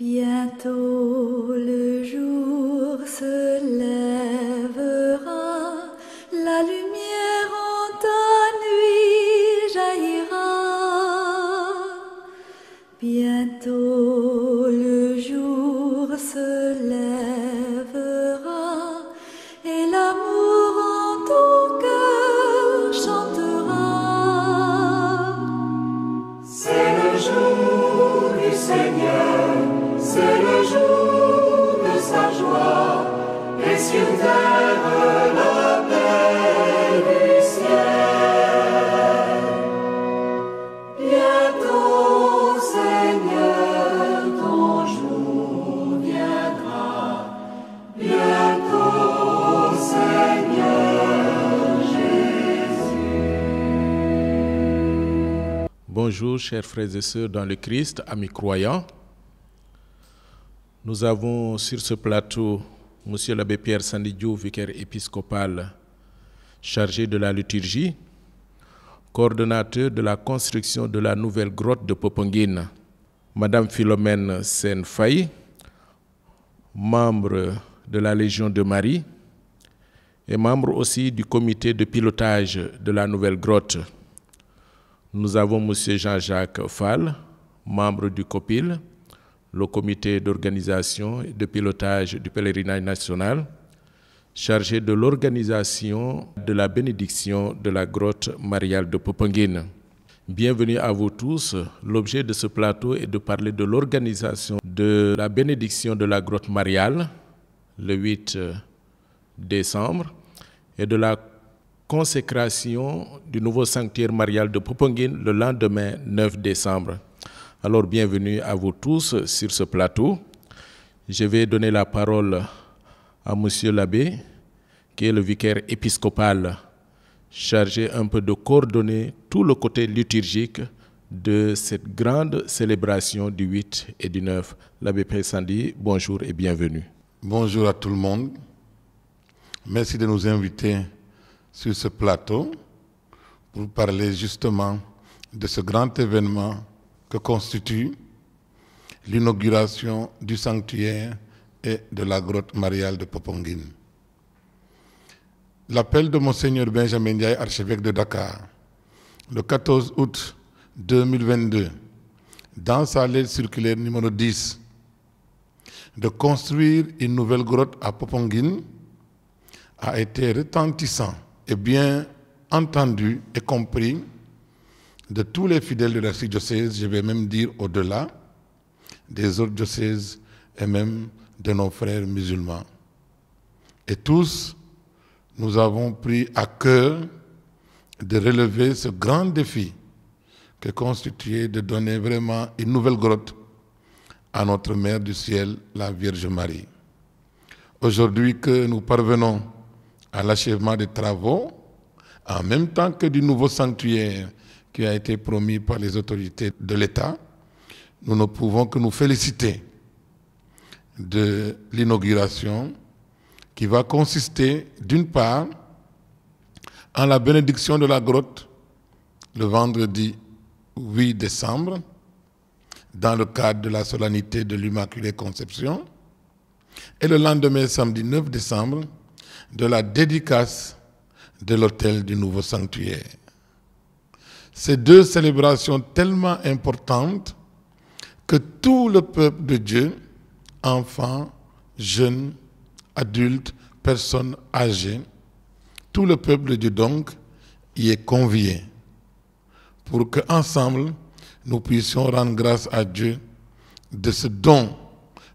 Bientôt le jour se lèvera, la lumière en ta nuit jaillira. Bientôt le jour se lèvera et l'amour en ton cœur chantera. C'est le jour du Seigneur, c'est le jour de sa joie, et sur terre la paix du ciel. Bientôt, Seigneur, ton jour viendra. Bientôt, Seigneur Jésus. Bonjour, chers frères et sœurs dans le Christ, amis croyants. Nous avons sur ce plateau M. l'abbé Pierre Sandidio, vicaire épiscopal chargé de la liturgie, coordonnateur de la construction de la nouvelle grotte de Popenguine, Madame Philomène Sen-Faye, membre de la Légion de Marie et membre aussi du comité de pilotage de la nouvelle grotte. Nous avons M. Jean-Jacques Fall, membre du COPIL, le comité d'organisation et de pilotage du pèlerinage national, chargé de l'organisation de la bénédiction de la grotte mariale de Popenguine. Bienvenue à vous tous. L'objet de ce plateau est de parler de l'organisation de la bénédiction de la grotte mariale le 8 décembre et de la consécration du nouveau sanctuaire marial de Popenguine le lendemain 9 décembre. Alors, bienvenue à vous tous sur ce plateau. Je vais donner la parole à Monsieur l'abbé, qui est le vicaire épiscopal, chargé un peu de coordonner tout le côté liturgique de cette grande célébration du 8 et du 9. L'abbé Pierre Sandy, bonjour et bienvenue. Bonjour à tout le monde. Merci de nous inviter sur ce plateau pour parler justement de ce grand événement que constitue l'inauguration du sanctuaire et de la grotte mariale de Popenguine. L'appel de Monseigneur Benjamin Ndiaye, archevêque de Dakar, le 14 août 2022, dans sa lettre circulaire numéro 10, de construire une nouvelle grotte à Popenguine, a été retentissant et bien entendu et compris de tous les fidèles de l'archidiocèse, je vais même dire au-delà, des autres diocèses et même de nos frères musulmans. Et tous, nous avons pris à cœur de relever ce grand défi que constituait de donner vraiment une nouvelle grotte à notre Mère du Ciel, la Vierge Marie. Aujourd'hui que nous parvenons à l'achèvement des travaux, en même temps que du nouveau sanctuaire qui a été promis par les autorités de l'État, nous ne pouvons que nous féliciter de l'inauguration qui va consister, d'une part, en la bénédiction de la grotte le vendredi 8 décembre, dans le cadre de la solennité de l'Immaculée Conception, et le lendemain, samedi 9 décembre, de la dédicace de l'autel du nouveau sanctuaire. Ces deux célébrations tellement importantes que tout le peuple de Dieu, enfants, jeunes, adultes, personnes âgées, tout le peuple de Dieu donc y est convié pour qu'ensemble nous puissions rendre grâce à Dieu de ce don,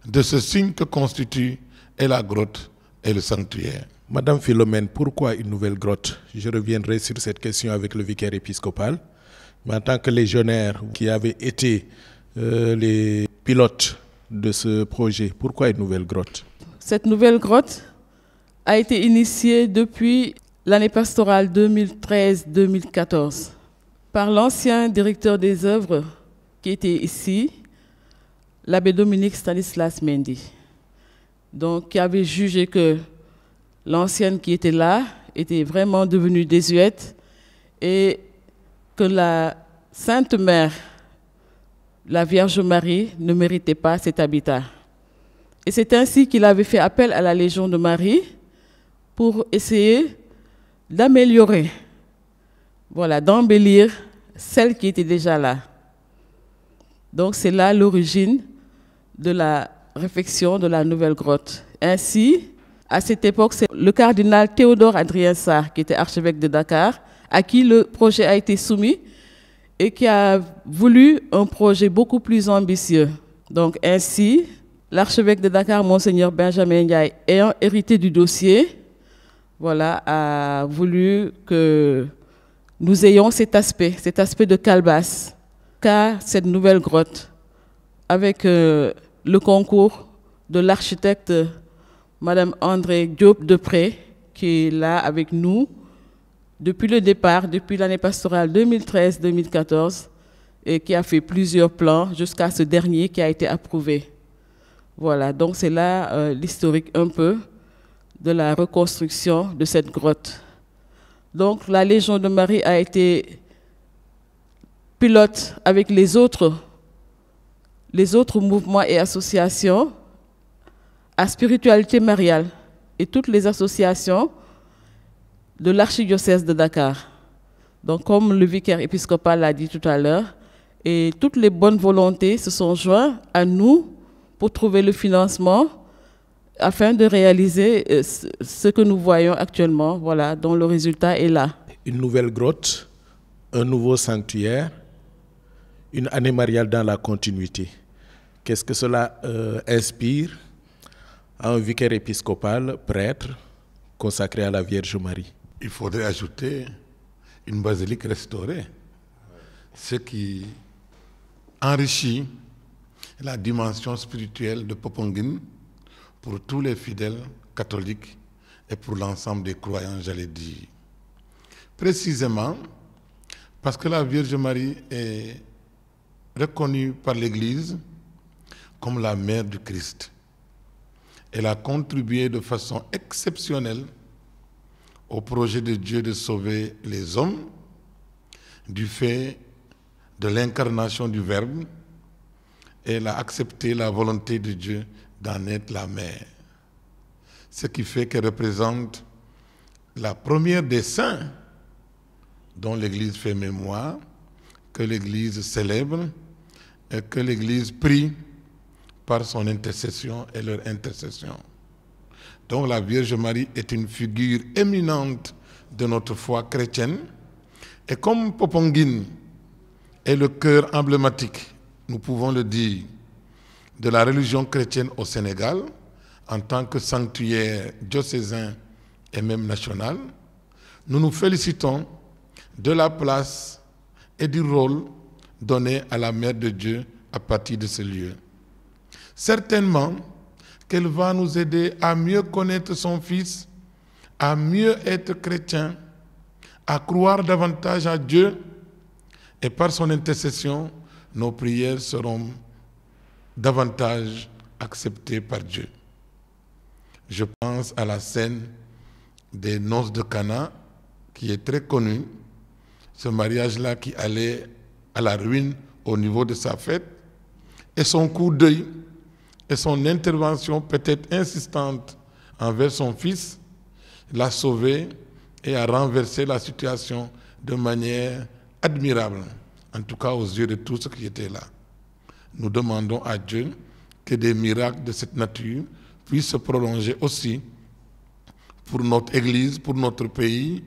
de ce signe que constitue et la grotte et le sanctuaire. Madame Philomène, pourquoi une nouvelle grotte? Je reviendrai sur cette question avec le vicaire épiscopal. Mais en tant que légionnaire qui avait été les pilotes de ce projet, pourquoi une nouvelle grotte? Cette nouvelle grotte a été initiée depuis l'année pastorale 2013-2014 par l'ancien directeur des œuvres qui était ici, l'abbé Dominique Stanislas Mendy, donc qui avait jugé que l'ancienne qui était là était vraiment devenue désuète et que la Sainte Mère la Vierge Marie ne méritait pas cet habitat. Et c'est ainsi qu'il avait fait appel à la Légion de Marie pour essayer d'améliorer, voilà, d'embellir celle qui était déjà là. Donc c'est là l'origine de la réfection de la nouvelle grotte. Ainsi, à cette époque, c'est le cardinal Théodore Adrien Sarr, qui était archevêque de Dakar, à qui le projet a été soumis et qui a voulu un projet beaucoup plus ambitieux. Donc ainsi, l'archevêque de Dakar, Monseigneur Benjamin Ndiaye, ayant hérité du dossier, voilà, a voulu que nous ayons cet aspect de calebasse, car cette nouvelle grotte, avec le concours de l'architecte Madame André Diop-Depré, qui est là avec nous depuis le départ, depuis l'année pastorale 2013-2014, et qui a fait plusieurs plans jusqu'à ce dernier qui a été approuvé. Voilà, donc c'est là l'historique un peu de la reconstruction de cette grotte. Donc la Légion de Marie a été pilote avec les autres mouvements et associations à spiritualité mariale et toutes les associations de l'archidiocèse de Dakar. Donc comme le vicaire épiscopal l'a dit tout à l'heure, et toutes les bonnes volontés se sont jointes à nous pour trouver le financement afin de réaliser ce que nous voyons actuellement, voilà, dont le résultat est là. Une nouvelle grotte, un nouveau sanctuaire, une année mariale dans la continuité. Qu'est-ce que cela inspire à un vicaire épiscopal, prêtre, consacré à la Vierge Marie? Il faudrait ajouter une basilique restaurée, ce qui enrichit la dimension spirituelle de Popenguine pour tous les fidèles catholiques et pour l'ensemble des croyants, j'allais dire. Précisément parce que la Vierge Marie est reconnue par l'Église comme la mère du Christ. Elle a contribué de façon exceptionnelle au projet de Dieu de sauver les hommes du fait de l'incarnation du Verbe. Elle a accepté la volonté de Dieu d'en être la mère. Ce qui fait qu'elle représente la première des saints dont l'Église fait mémoire, que l'Église célèbre et que l'Église prie par son intercession et leur intercession. Donc la Vierge Marie est une figure éminente de notre foi chrétienne. Et comme Popenguine est le cœur emblématique, nous pouvons le dire, de la religion chrétienne au Sénégal, en tant que sanctuaire diocésain et même national, nous nous félicitons de la place et du rôle donné à la Mère de Dieu à partir de ce lieu. Certainement qu'elle va nous aider à mieux connaître son Fils, à mieux être chrétien, à croire davantage à Dieu, et par son intercession, nos prières seront davantage acceptées par Dieu. Je pense à la scène des noces de Cana, qui est très connue, ce mariage-là qui allait à la ruine au niveau de sa fête, et son coup d'œil et son intervention peut-être insistante envers son fils l'a sauvé et a renversé la situation de manière admirable, en tout cas aux yeux de tous ceux qui étaient là. Nous demandons à Dieu que des miracles de cette nature puissent se prolonger aussi pour notre Église, pour notre pays,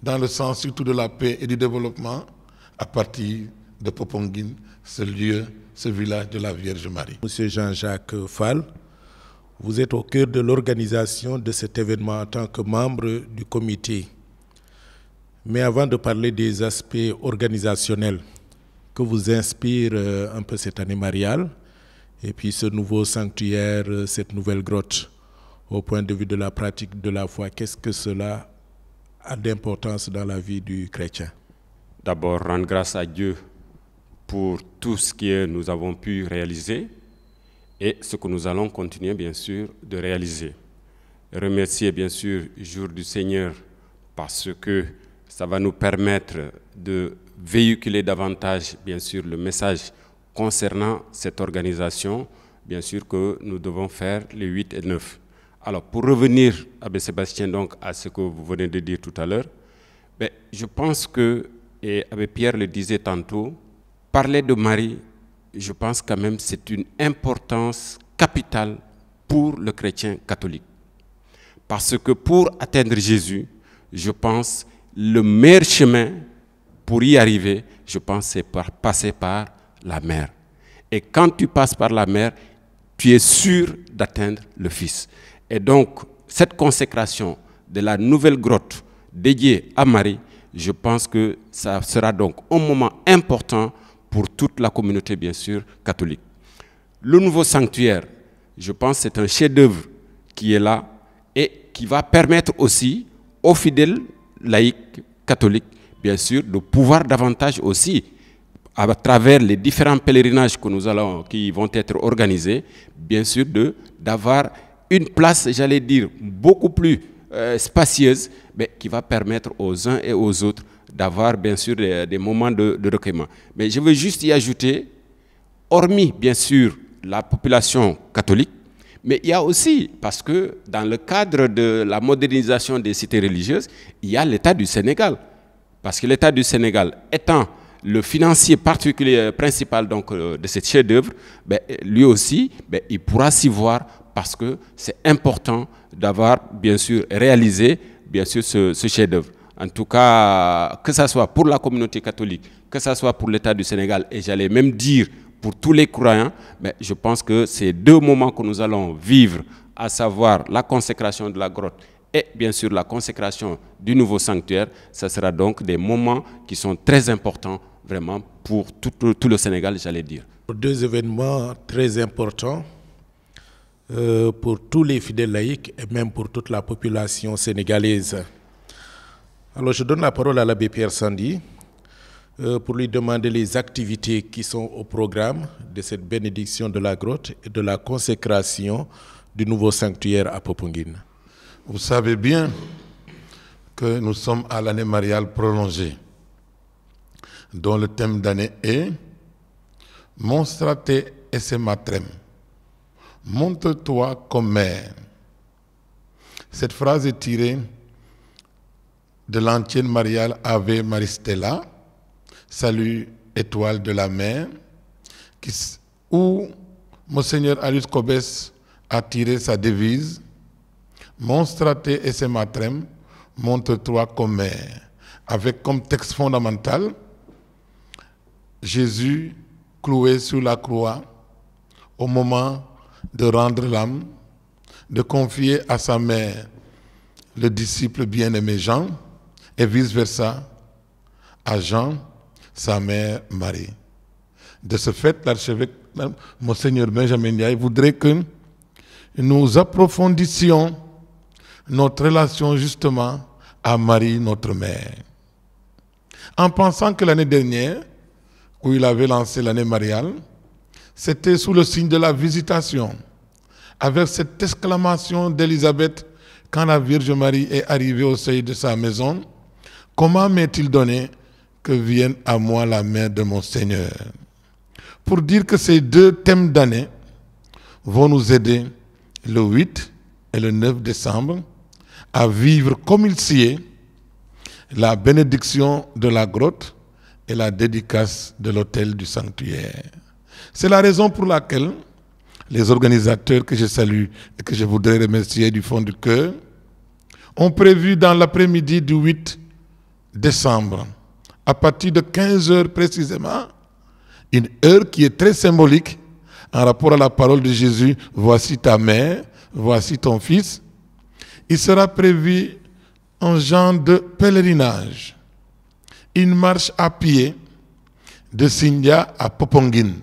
dans le sens surtout de la paix et du développement, à partir de Popenguine, ce lieu, ce village de la Vierge Marie. Monsieur Jean-Jacques Fall, vous êtes au cœur de l'organisation de cet événement en tant que membre du comité. Mais avant de parler des aspects organisationnels que vous inspire un peu cette année mariale, et puis ce nouveau sanctuaire, cette nouvelle grotte, au point de vue de la pratique de la foi, qu'est-ce que cela a d'importance dans la vie du chrétien? D'abord, rendre grâce à Dieu pour tout ce que nous avons pu réaliser et ce que nous allons continuer, bien sûr, de réaliser. Remercier, bien sûr, le jour du Seigneur parce que ça va nous permettre de véhiculer davantage, bien sûr, le message concernant cette organisation, bien sûr que nous devons faire les 8 et 9. Alors, pour revenir, Abbé Sébastien, donc, à ce que vous venez de dire tout à l'heure, je pense que, et Abbé Pierre le disait tantôt, parler de Marie, je pense quand même c'est une importance capitale pour le chrétien catholique. Parce que pour atteindre Jésus, je pense le meilleur chemin pour y arriver, je pense c'est passer par la mère. Et quand tu passes par la mère, tu es sûr d'atteindre le Fils. Et donc, cette consécration de la nouvelle grotte dédiée à Marie, je pense que ça sera donc un moment important pour toute la communauté, bien sûr, catholique. Le nouveau sanctuaire, je pense que c'est un chef-d'œuvre qui est là et qui va permettre aussi aux fidèles laïcs catholiques, bien sûr, de pouvoir davantage aussi, à travers les différents pèlerinages qui vont être organisés, bien sûr, d'avoir une place, j'allais dire, beaucoup plus spacieuse, mais qui va permettre aux uns et aux autres d'avoir, bien sûr, des moments de recueillement. Mais je veux juste y ajouter, hormis, bien sûr, la population catholique, mais il y a aussi, parce que dans le cadre de la modernisation des cités religieuses, il y a l'État du Sénégal. Parce que l'État du Sénégal étant le financier particulier principal donc, de cette chef-d'œuvre, lui aussi, il pourra s'y voir parce que c'est important d'avoir, bien sûr, réalisé bien sûr, ce chef-d'œuvre. En tout cas, que ce soit pour la communauté catholique, que ce soit pour l'État du Sénégal, et j'allais même dire pour tous les croyants, je pense que ces deux moments que nous allons vivre, à savoir la consécration de la grotte et bien sûr la consécration du nouveau sanctuaire, ça sera donc des moments qui sont très importants vraiment pour tout le Sénégal, j'allais dire. Deux événements très importants pour tous les fidèles laïcs et même pour toute la population sénégalaise. Alors je donne la parole à l'abbé Pierre Sandy pour lui demander les activités qui sont au programme de cette bénédiction de la grotte et de la consécration du nouveau sanctuaire à Popenguine. Vous savez bien que nous sommes à l'année mariale prolongée, dont le thème d'année est « Monstrate esse matrem ». Montre-toi comme mère. Cette phrase est tirée de l'antienne mariale Ave Maristella, Salut étoile de la mer, où Monseigneur Arius Cobes a tiré sa devise Monstrate esse matrem, montre-toi comme mère, avec comme texte fondamental Jésus cloué sur la croix au moment de rendre l'âme, de confier à sa mère le disciple bien-aimé Jean et vice-versa à Jean, sa mère Marie. De ce fait, l'archevêque Monseigneur Benjamin Ndiaye voudrait que nous approfondissions notre relation justement à Marie, notre mère. En pensant que l'année dernière, où il avait lancé l'année mariale, c'était sous le signe de la visitation, avec cette exclamation d'Élisabeth quand la Vierge Marie est arrivée au seuil de sa maison, « Comment m'est-il donné que vienne à moi la mère de mon Seigneur ?» Pour dire que ces deux thèmes d'année vont nous aider le 8 et le 9 décembre à vivre comme il s'y est la bénédiction de la grotte et la dédicace de l'autel du sanctuaire. C'est la raison pour laquelle les organisateurs que je salue et que je voudrais remercier du fond du cœur ont prévu dans l'après-midi du 8 décembre, à partir de 15 heures précisément, une heure qui est très symbolique en rapport à la parole de Jésus, « Voici ta mère, voici ton fils ». Il sera prévu un genre de pèlerinage, une marche à pied de Sindia à Popenguine.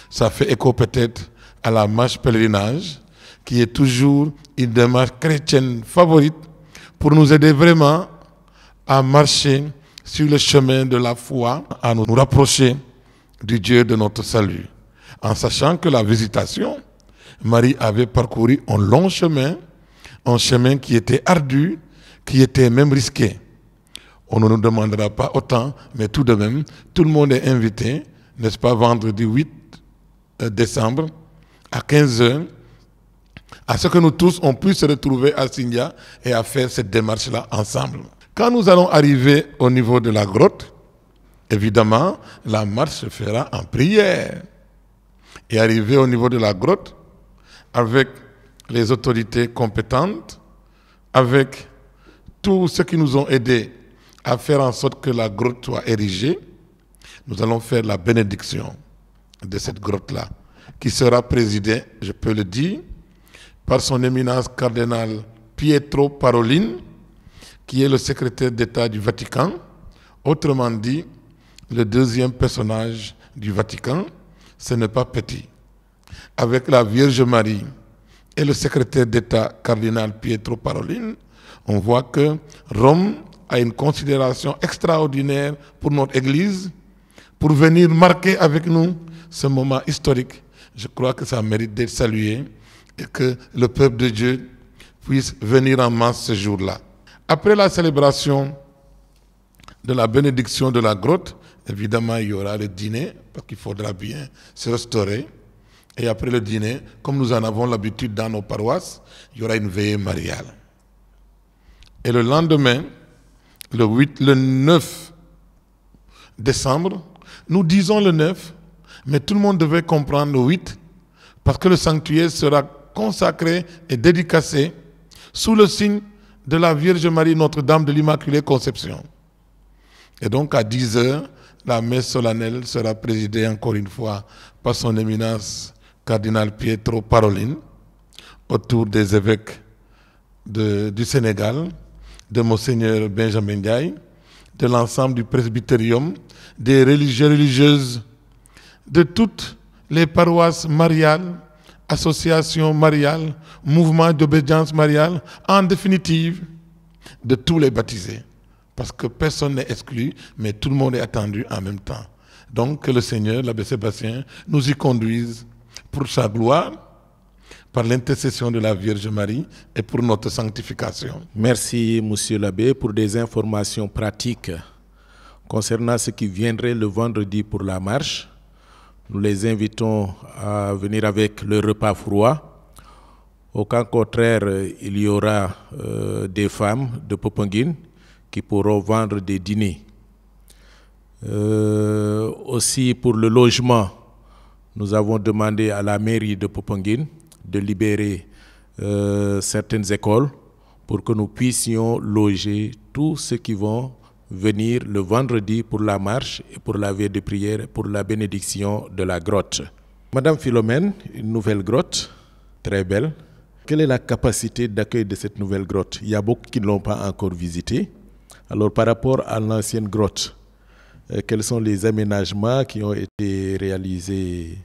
Ça fait écho peut-être à la marche pèlerinage, qui est toujours une démarche chrétienne favorite pour nous aider vraiment à marcher sur le chemin de la foi, à nous rapprocher du Dieu de notre salut. En sachant que la visitation, Marie avait parcouru un long chemin, un chemin qui était ardu, qui était même risqué. On ne nous demandera pas autant, mais tout de même, tout le monde est invité n'est-ce pas, vendredi 8 décembre, à 15h, à ce que nous tous, on puisse se retrouver à Sindia et à faire cette démarche-là ensemble. Quand nous allons arriver au niveau de la grotte, évidemment, la marche se fera en prière. Et arriver au niveau de la grotte, avec les autorités compétentes, avec tous ceux qui nous ont aidés à faire en sorte que la grotte soit érigée, nous allons faire la bénédiction de cette grotte-là, qui sera présidée, je peux le dire, par son éminence cardinal Pietro Parolin, qui est le secrétaire d'État du Vatican, autrement dit, le deuxième personnage du Vatican. Ce n'est pas petit. Avec la Vierge Marie et le secrétaire d'État cardinal Pietro Parolin, on voit que Rome a une considération extraordinaire pour notre Église, pour venir marquer avec nous ce moment historique. Je crois que ça mérite d'être salué et que le peuple de Dieu puisse venir en masse ce jour-là. Après la célébration de la bénédiction de la grotte, évidemment, il y aura le dîner, parce qu'il faudra bien se restaurer. Et après le dîner, comme nous en avons l'habitude dans nos paroisses, il y aura une veillée mariale. Et le lendemain, le 9 décembre, nous disons le 9, mais tout le monde devait comprendre le 8, parce que le sanctuaire sera consacré et dédicacé sous le signe de la Vierge Marie, Notre-Dame de l'Immaculée Conception. Et donc à 10h, la messe solennelle sera présidée encore une fois par son éminence cardinal Pietro Parolin, autour des évêques du Sénégal, de Monseigneur Benjamin Ndiaye, de l'ensemble du presbytérium, des religieux religieuses, de toutes les paroisses mariales, associations mariales, mouvements d'obédience mariale, en définitive, de tous les baptisés. Parce que personne n'est exclu, mais tout le monde est attendu en même temps. Donc que le Seigneur, l'abbé Sébastien, nous y conduise pour sa gloire, par l'intercession de la Vierge Marie et pour notre sanctification. Merci, monsieur l'abbé, pour des informations pratiques concernant ce qui viendrait le vendredi pour la marche. Nous les invitons à venir avec le repas froid. Au cas contraire, il y aura des femmes de Popenguine qui pourront vendre des dîners. Aussi pour le logement, nous avons demandé à la mairie de Popenguine de libérer certaines écoles pour que nous puissions loger tous ceux qui vont venir le vendredi pour la marche et pour la veille de prière, pour la bénédiction de la grotte. Madame Philomène, une nouvelle grotte, très belle. Quelle est la capacité d'accueil de cette nouvelle grotte? Il y a beaucoup qui ne l'ont pas encore visitée. Alors par rapport à l'ancienne grotte, quels sont les aménagements qui ont été réalisés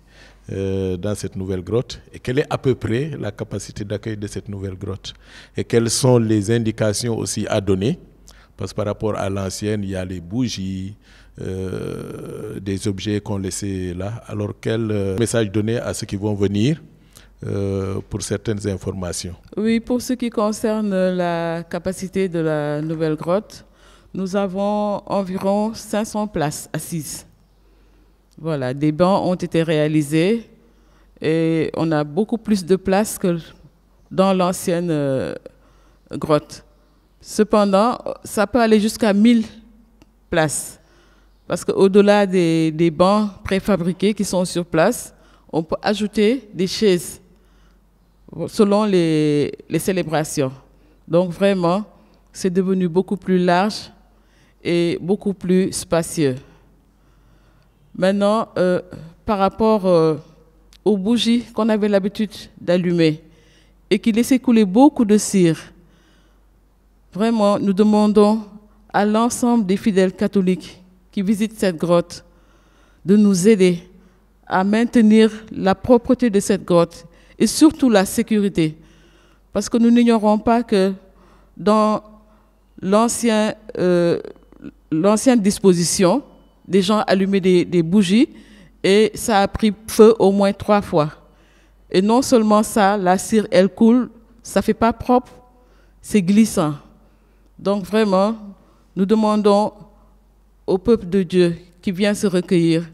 dans cette nouvelle grotte et quelle est à peu près la capacité d'accueil de cette nouvelle grotte et quelles sont les indications aussi à donner, parce que par rapport à l'ancienne, il y a les bougies, des objets qu'on laissait là. Alors quel message donner à ceux qui vont venir pour certaines informations? Oui, pour ce qui concerne la capacité de la nouvelle grotte, nous avons environ 500 places assises. Voilà, des bancs ont été réalisés et on a beaucoup plus de places que dans l'ancienne grotte. Cependant, ça peut aller jusqu'à 1000 places. Parce qu'au-delà des bancs préfabriqués qui sont sur place, on peut ajouter des chaises selon les célébrations. Donc vraiment, c'est devenu beaucoup plus large et beaucoup plus spacieux. Maintenant, par rapport aux bougies qu'on avait l'habitude d'allumer et qui laissaient couler beaucoup de cire, vraiment, nous demandons à l'ensemble des fidèles catholiques qui visitent cette grotte de nous aider à maintenir la propreté de cette grotte et surtout la sécurité. Parce que nous n'ignorons pas que dans l'ancienne disposition, des gens allumaient des bougies et ça a pris feu au moins 3 fois. Et non seulement ça, la cire, elle coule, ça ne fait pas propre, c'est glissant. Donc vraiment, nous demandons au peuple de Dieu qui vient se recueillir,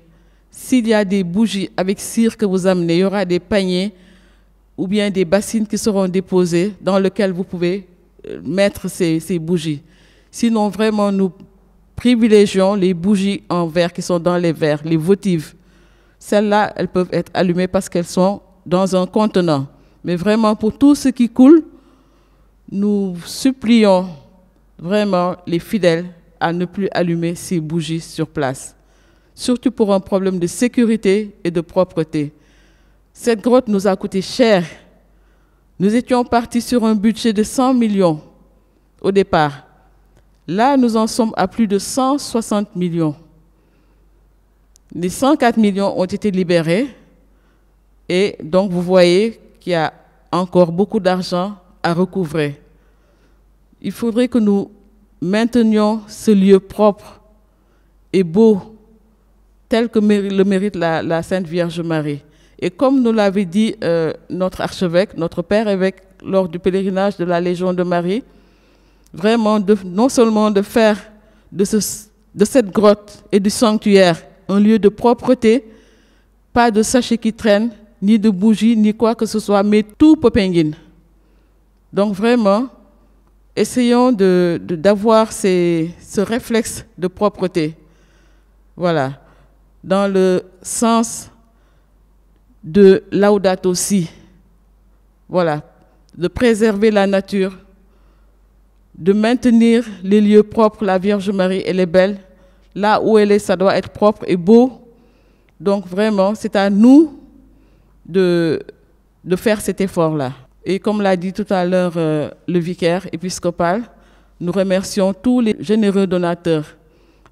s'il y a des bougies avec cire que vous amenez, il y aura des paniers ou bien des bassines qui seront déposées dans lesquelles vous pouvez mettre ces bougies. Sinon, vraiment, nous privilégions les bougies en verre qui sont dans les verres, les votives. Celles-là, elles peuvent être allumées parce qu'elles sont dans un contenant. Mais vraiment, pour tout ce qui coule, nous supplions vraiment les fidèles à ne plus allumer ces bougies sur place. Surtout pour un problème de sécurité et de propreté. Cette grotte nous a coûté cher. Nous étions partis sur un budget de 100 millions au départ. Là, nous en sommes à plus de 160 millions. Les 104 millions ont été libérés. Et donc, vous voyez qu'il y a encore beaucoup d'argent à recouvrer. Il faudrait que nous maintenions ce lieu propre et beau, tel que le mérite la Sainte Vierge Marie. Et comme nous l'avait dit notre archevêque, notre père évêque, lors du pèlerinage de la Légion de Marie, vraiment, non seulement de faire de cette grotte et du sanctuaire un lieu de propreté, pas de sachets qui traînent, ni de bougies, ni quoi que ce soit, mais tout Popenguine. Donc vraiment, essayons d'avoir ce réflexe de propreté. Voilà. Dans le sens de Laudato Si. Voilà. De préserver la nature, de maintenir les lieux propres. La Vierge Marie, elle est belle. Là où elle est, ça doit être propre et beau. Donc vraiment, c'est à nous de faire cet effort-là. Et comme l'a dit tout à l'heure le vicaire épiscopal, nous remercions tous les généreux donateurs.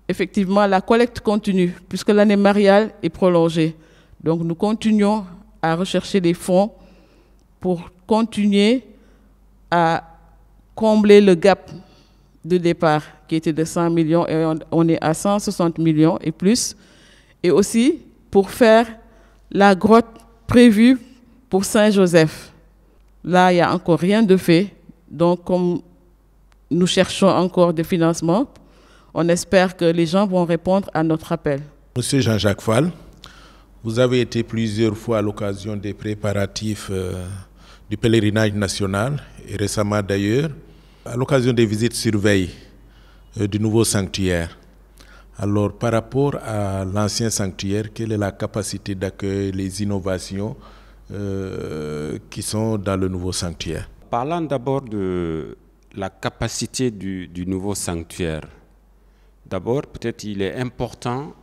Effectivement, la collecte continue, puisque l'année mariale est prolongée. Donc nous continuons à rechercher des fonds pour continuer à combler le gap de départ qui était de 100 millions et on est à 160 millions et plus. Et aussi pour faire la grotte prévue pour Saint-Joseph. Là, il n'y a encore rien de fait. Donc, comme nous cherchons encore des financements, on espère que les gens vont répondre à notre appel. Monsieur Jean-Jacques Fall, vous avez été plusieurs fois à l'occasion des préparatifs du pèlerinage national et récemment d'ailleurs, à l'occasion des visites surveilles du nouveau sanctuaire. Alors, par rapport à l'ancien sanctuaire, quelle est la capacité d'accueil, les innovations qui sont dans le nouveau sanctuaire? Parlant d'abord de la capacité du nouveau sanctuaire, d'abord, peut-être il est important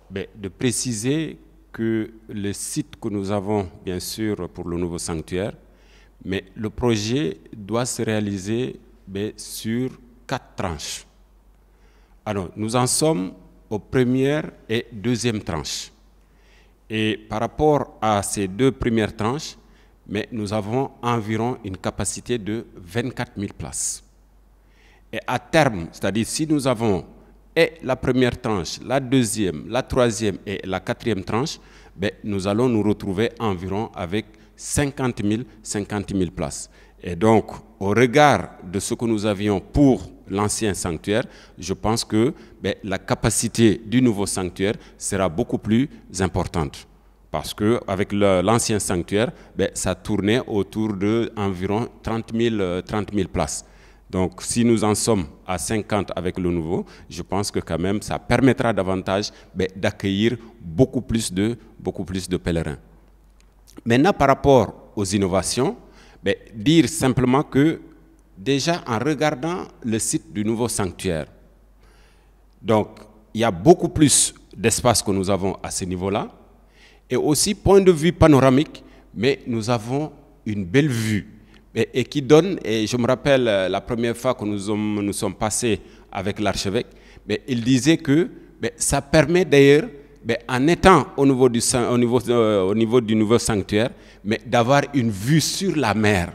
de préciser que le site que nous avons, bien sûr, pour le nouveau sanctuaire, mais le projet doit se réaliser sur 4 tranches. Alors, nous en sommes aux premières et deuxièmes tranches. Et par rapport à ces 2 premières tranches, nous avons environ une capacité de 24 000 places. Et à terme, c'est-à-dire si nous avons et la première tranche, la deuxième, la troisième et la 4e tranche, nous allons nous retrouver environ avec 50 000 places. Et donc, au regard de ce que nous avions pour l'ancien sanctuaire, je pense que la capacité du nouveau sanctuaire sera beaucoup plus importante. Parce qu'avec l'ancien sanctuaire, ça tournait autour d'environ 30 000 places. Donc, si nous en sommes à 50 avec le nouveau, je pense que quand même, ça permettra davantage d'accueillir beaucoup plus de pèlerins. Maintenant, par rapport aux innovations, dire simplement que déjà en regardant le site du nouveau sanctuaire, donc il y a beaucoup plus d'espace que nous avons à ce niveau-là, et aussi point de vue panoramique, mais nous avons une belle vue et qui donne, et je me rappelle la première fois que nous sommes passés avec l'archevêque, il disait que ça permet d'ailleurs, en étant au niveau du nouveau sanctuaire, d'avoir une vue sur la mer.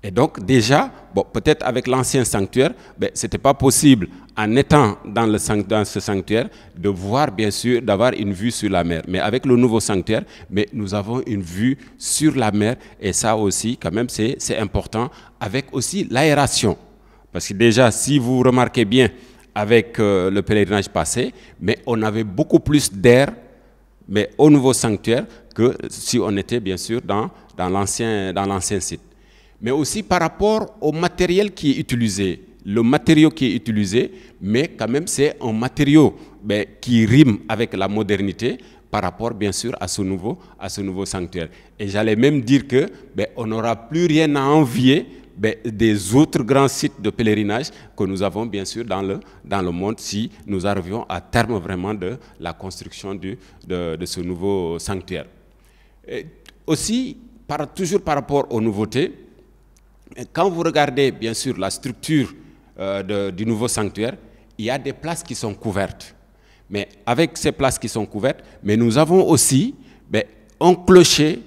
Et donc déjà, peut-être avec l'ancien sanctuaire, ce n'était pas possible, en étant dans ce sanctuaire, de voir bien sûr, d'avoir une vue sur la mer. Mais avec le nouveau sanctuaire, nous avons une vue sur la mer, et ça aussi, quand même, c'est important, avec aussi l'aération. Parce que déjà, si vous remarquez bien, avec le pèlerinage passé, on avait beaucoup plus d'air mais au nouveau sanctuaire que si on était bien sûr dans l'ancien site. Mais aussi par rapport au matériel qui est utilisé. Le matériau qui est utilisé, mais quand même c'est un matériau qui rime avec la modernité par rapport bien sûr à ce nouveau sanctuaire. Et j'allais même dire que on n'aura plus rien à envier des autres grands sites de pèlerinage que nous avons bien sûr dans le monde si nous arrivions à terme vraiment de la construction de ce nouveau sanctuaire. Et aussi, toujours par rapport aux nouveautés, quand vous regardez bien sûr la structure du nouveau sanctuaire, il y a des places qui sont couvertes. Mais avec ces places qui sont couvertes, mais nous avons aussi un clocher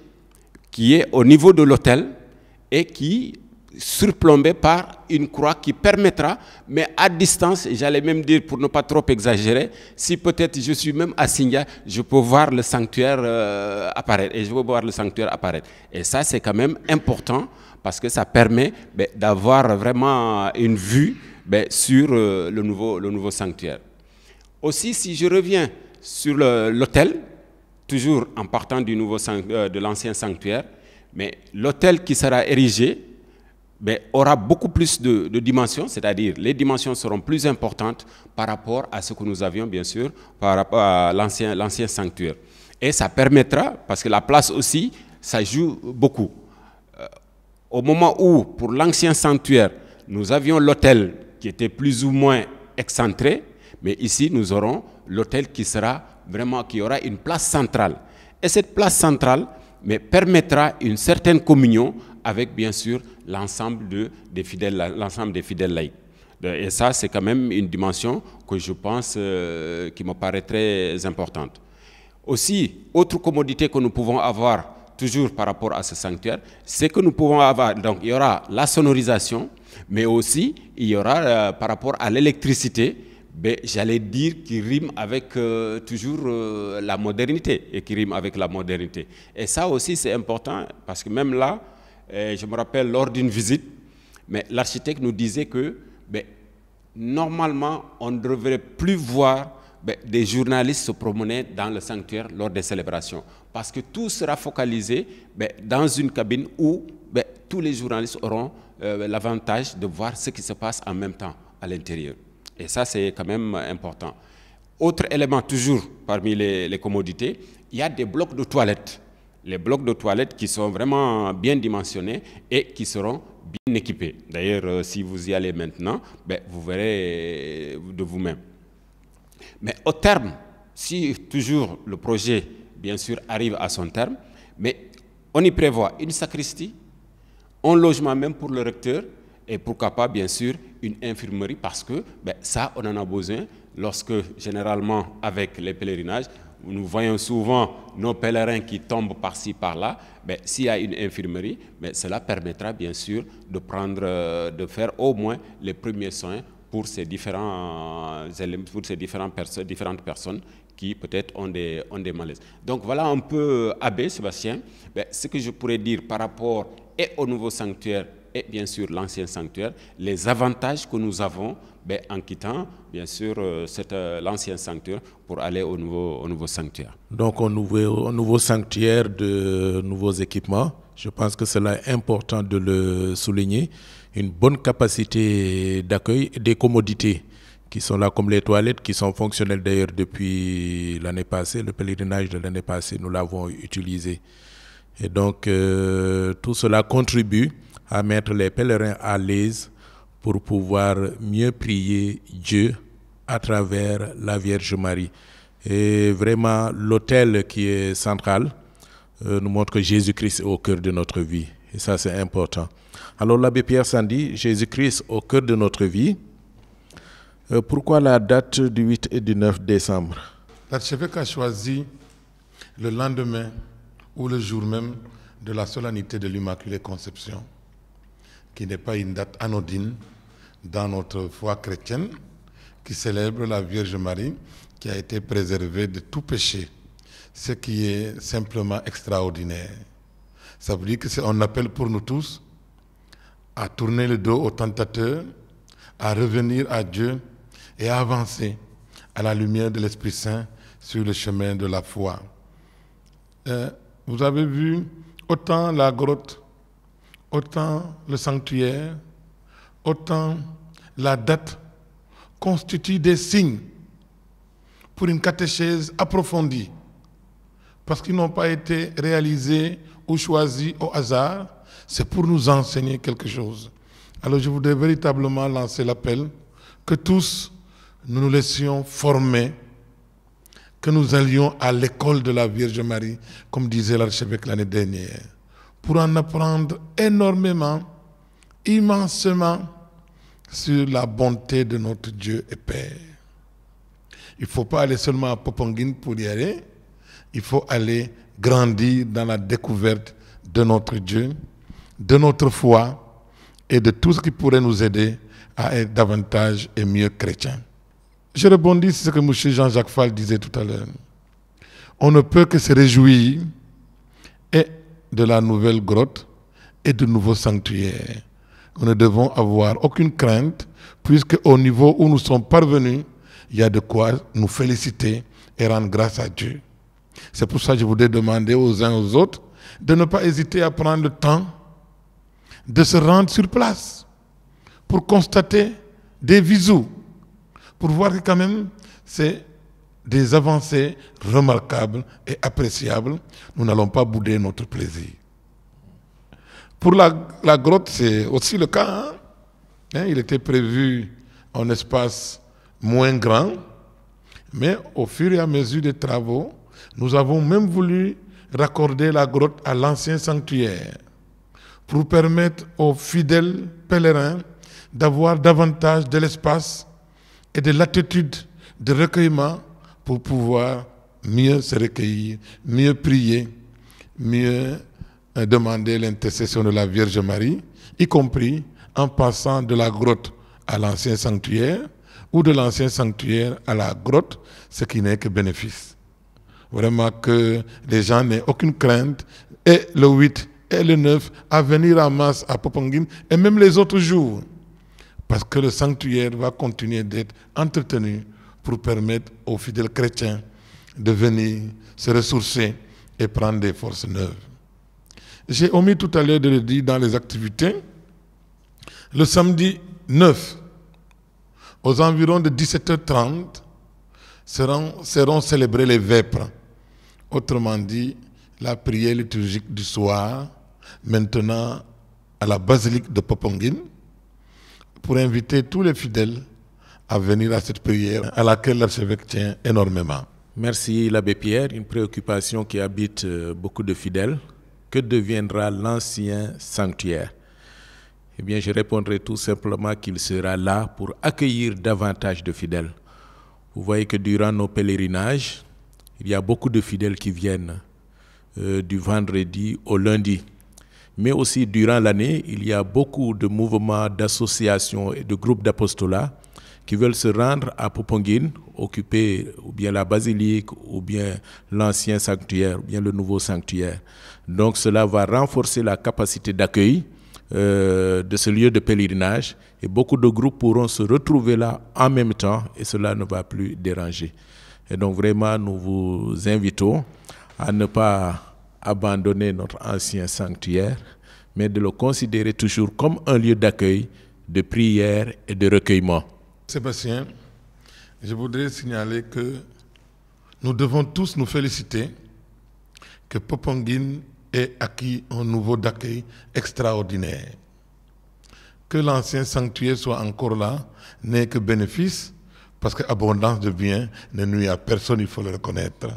qui est au niveau de l'autel et qui est surplombé par une croix qui permettra, mais à distance, j'allais même dire pour ne pas trop exagérer, si peut-être je suis même à Sindia, je peux voir le sanctuaire apparaître. Et je veux voir le sanctuaire apparaître. Et ça, c'est quand même important parce que ça permet d'avoir vraiment une vue sur le nouveau sanctuaire. Aussi, si je reviens sur l'autel, toujours en partant de l'ancien sanctuaire, mais l'autel qui sera érigé aura beaucoup plus de dimensions, c'est-à-dire les dimensions seront plus importantes par rapport à ce que nous avions, bien sûr, par rapport à l'ancien sanctuaire. Et ça permettra, parce que la place aussi, ça joue beaucoup. Au moment où, pour l'ancien sanctuaire, nous avions l'autel qui était plus ou moins excentré, mais ici, nous aurons l'autel qui aura une place centrale. Et cette place centrale permettra une certaine communion avec, bien sûr, l'ensemble des fidèles laïcs. Et ça, c'est quand même une dimension que je pense qui me paraît très importante. Aussi, autre commodité que nous pouvons avoir toujours par rapport à ce sanctuaire, c'est que nous pouvons avoir, donc il y aura la sonorisation, mais aussi il y aura par rapport à l'électricité, j'allais dire qui rime avec toujours la modernité et qui rime avec la modernité. Et ça aussi c'est important parce que même là, je me rappelle lors d'une visite, l'architecte nous disait que normalement on ne devrait plus voir des journalistes se promener dans le sanctuaire lors des célébrations parce que tout sera focalisé dans une cabine où tous les journalistes auront l'avantage de voir ce qui se passe en même temps à l'intérieur. Et ça, c'est quand même important. Autre élément, toujours parmi les commodités, il y a des blocs de toilettes. Les blocs de toilettes qui sont vraiment bien dimensionnés et qui seront bien équipés. D'ailleurs, si vous y allez maintenant, vous verrez de vous-même. Mais au terme, si toujours le projet, bien sûr, arrive à son terme, on y prévoit une sacristie, un logement même pour le recteur, et pourquoi pas, bien sûr, une infirmerie parce que ça, on en a besoin lorsque, généralement, avec les pèlerinages, nous voyons souvent nos pèlerins qui tombent par-ci, par-là. S'il y a une infirmerie, cela permettra, bien sûr, de faire au moins les premiers soins pour ces différentes personnes qui peut-être ont des malaises. Donc voilà un peu, Abbé Sébastien, ce que je pourrais dire par rapport et au nouveau sanctuaire et bien sûr l'ancien sanctuaire, les avantages que nous avons en quittant bien sûr l'ancien sanctuaire pour aller au nouveau sanctuaire. Donc au nouveau sanctuaire, de nouveaux équipements, je pense que cela est important de le souligner, une bonne capacité d'accueil, des commodités qui sont là comme les toilettes, qui sont fonctionnelles d'ailleurs depuis l'année passée, le pèlerinage de l'année passée, nous l'avons utilisé. Et donc tout cela contribue à mettre les pèlerins à l'aise pour pouvoir mieux prier Dieu à travers la Vierge Marie. Et vraiment, l'autel qui est central nous montre que Jésus-Christ est au cœur de notre vie. Et ça, c'est important. Alors, l'abbé Pierre Sandy, Jésus-Christ au cœur de notre vie. Pourquoi la date du 8 et du 9 décembre? L'archevêque a choisi le lendemain ou le jour même de la solennité de l'Immaculée Conception, qui n'est pas une date anodine dans notre foi chrétienne, qui célèbre la Vierge Marie, qui a été préservée de tout péché, ce qui est simplement extraordinaire. Ça veut dire que c'est un appel pour nous tous à tourner le dos aux tentateurs, à revenir à Dieu et à avancer à la lumière de l'Esprit Saint sur le chemin de la foi. vous avez vu, autant la grotte, autant le sanctuaire, autant la date constituent des signes pour une catéchèse approfondie, parce qu'ils n'ont pas été réalisés ou choisis au hasard, c'est pour nous enseigner quelque chose. Alors je voudrais véritablement lancer l'appel que tous nous nous laissions former, que nous allions à l'école de la Vierge Marie, comme disait l'archevêque l'année dernière, pour en apprendre énormément, immensément, sur la bonté de notre Dieu et Père. Il ne faut pas aller seulement à Popenguine pour y aller, il faut aller grandir dans la découverte de notre Dieu, de notre foi et de tout ce qui pourrait nous aider à être davantage et mieux chrétiens. Je rebondis sur ce que M. Jean-Jacques Fall disait tout à l'heure. On ne peut que se réjouir et de la nouvelle grotte et de nouveaux sanctuaires. Nous ne devons avoir aucune crainte, puisque au niveau où nous sommes parvenus, il y a de quoi nous féliciter et rendre grâce à Dieu. C'est pour ça que je voudrais demander aux uns et aux autres de ne pas hésiter à prendre le temps de se rendre sur place pour constater des visus, pour voir que quand même c'est des avancées remarquables et appréciables. Nous n'allons pas bouder notre plaisir. Pour la grotte, c'est aussi le cas. Il était prévu un espace moins grand, mais au fur et à mesure des travaux, nous avons même voulu raccorder la grotte à l'ancien sanctuaire pour permettre aux fidèles pèlerins d'avoir davantage de l'espace et de latitude de recueillement pour pouvoir mieux se recueillir, mieux prier, mieux demander l'intercession de la Vierge Marie, y compris en passant de la grotte à l'ancien sanctuaire ou de l'ancien sanctuaire à la grotte, ce qui n'est que bénéfice. Vraiment que les gens n'aient aucune crainte, et le 8 et le 9 à venir en masse à Popenguine, et même les autres jours, parce que le sanctuaire va continuer d'être entretenu pour permettre aux fidèles chrétiens de venir se ressourcer et prendre des forces neuves. J'ai omis tout à l'heure de le dire dans les activités. Le samedi 9, aux environs de 17h30, seront célébrées les vêpres. Autrement dit, la prière liturgique du soir, maintenant à la basilique de Popenguine, pour inviter tous les fidèles à venir à cette prière à laquelle l'archevêque tient énormément. Merci l'abbé Pierre, une préoccupation qui habite beaucoup de fidèles. Que deviendra l'ancien sanctuaire? Eh bien, je répondrai tout simplement qu'il sera là pour accueillir davantage de fidèles. Vous voyez que durant nos pèlerinages, il y a beaucoup de fidèles qui viennent du vendredi au lundi. Mais aussi durant l'année, il y a beaucoup de mouvements, d'associations et de groupes d'apostolat qui veulent se rendre à Popenguine, occuper ou bien la basilique, ou bien l'ancien sanctuaire, ou bien le nouveau sanctuaire. Donc cela va renforcer la capacité d'accueil de ce lieu de pèlerinage, et beaucoup de groupes pourront se retrouver là en même temps, et cela ne va plus déranger. Et donc vraiment, nous vous invitons à ne pas abandonner notre ancien sanctuaire, mais de le considérer toujours comme un lieu d'accueil, de prière et de recueillement. Sébastien, je voudrais signaler que nous devons tous nous féliciter que Popenguine ait acquis un niveau d'accueil extraordinaire. Que l'ancien sanctuaire soit encore là n'est que bénéfice, parce qu'abondance de biens ne nuit à personne, il faut le reconnaître.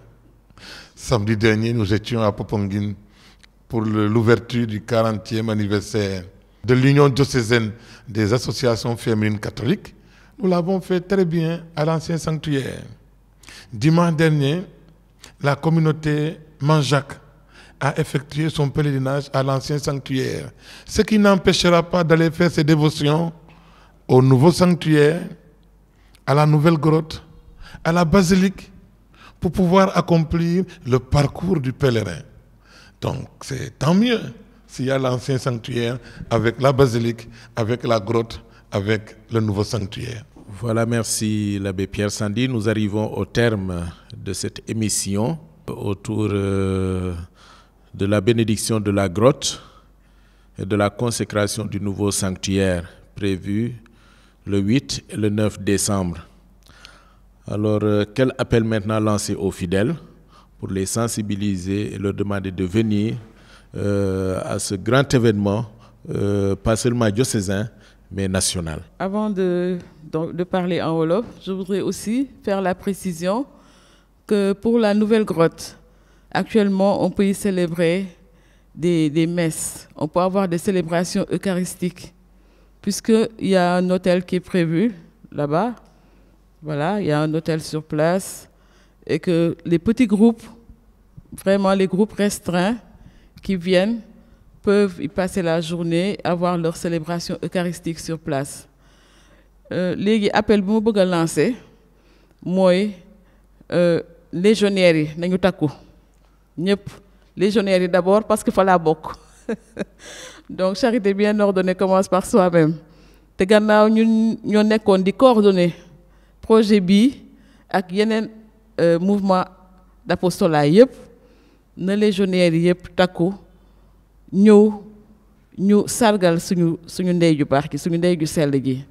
Samedi dernier, nous étions à Popenguine pour l'ouverture du 40e anniversaire de l'Union diocésaine des associations féminines catholiques. Nous l'avons fait très bien à l'ancien sanctuaire. Dimanche dernier, la communauté Manjac a effectué son pèlerinage à l'ancien sanctuaire, ce qui n'empêchera pas d'aller faire ses dévotions au nouveau sanctuaire, à la nouvelle grotte, à la basilique, pour pouvoir accomplir le parcours du pèlerin. Donc c'est tant mieux s'il y a l'ancien sanctuaire avec la basilique, avec la grotte, avec le nouveau sanctuaire. Voilà, merci l'abbé Pierre Sandy. Nous arrivons au terme de cette émission autour de la bénédiction de la grotte et de la consécration du nouveau sanctuaire prévu le 8 et le 9 décembre. Alors, quel appel maintenant lancer aux fidèles pour les sensibiliser et leur demander de venir à ce grand événement, pas seulement diocésain, mais national. Avant de parler en wolof, je voudrais aussi faire la précision que pour la nouvelle grotte, actuellement, on peut y célébrer des messes. On peut avoir des célébrations eucharistiques, puisqu'il y a un hôtel qui est prévu là-bas. Voilà, il y a un hôtel sur place. Et que les petits groupes, vraiment les groupes restreints qui viennent, peuvent y passer la journée, avoir leur célébration eucharistique sur place. Léegi appel bu ma bëgg a lancer mooy légionnaires yi nañu takku ñëpp légionnaires yi d'abord parce que fa laa bokk donc charité bien ordonnée commence par soi-même te gannaaw ñun ñoo nekkoon di coordonner projet bii ak yeneen mouvement d'apostolat yëpp na légionnaires yi yëpp takku ñëw ñu sargal suñu ndey ju baax gi suñu ndey ju sell ji